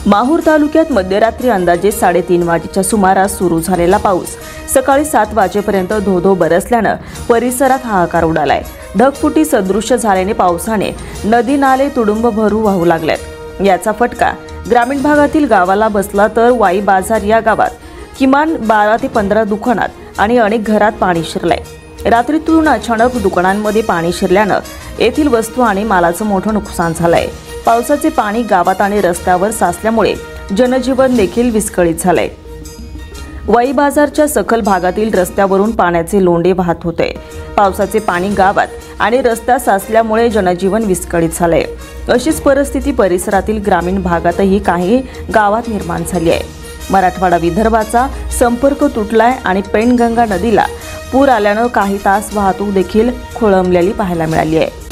माहूर तालुक्यात मध्यरात्री अंदाजे 3:30 वाजेच्या सुमारास सुरू झालेला पाऊस सकाळी 7 वाजेपर्यंत धो-धो बरसल्यानं परिसरात हाहाकार उडालाय। ढगफुटी सदृश्य झाल्याने पावसाने नदी नाले तुडुंब भरू वाहू लागलेत। याचा फटका ग्रामीण भागातील गावाला बसला तर वाई बाजार या गावात किमान 12 ते 15 दुकानात आणि अनेक घरात पाणी शिरलंय। रात्रीतून अचानक दुकानांमध्ये पाणी शिरल्यानं येथील वस्तू आणि मालाचं मोठं नुकसान झालंय। पावसाचे पाणी गावात आणि रस्त्यावर साचल्यामुळे जनजीवन देखील विस्कळीत झालंय। वाई बाजारच्या सखल भागातील रस्त्यावरून पाण्याचे लोंढे वाहत होते। पावसाचे पाणी गावात आणि रस्त्यात साचल्यामुळे जनजीवन विस्कळीत झालंय। अशीच परिस्थिती परिसरातील ग्रामीण भागातही काही गावात निर्माण झाली आहे। मराठवाडा विदर्भाचा संपर्क तुटलाय आणि पैनगंगा नदीला पूर आल्यानं काही तास वाहतूक देखील खोळंबलेली पाहायला मिळाली आहे।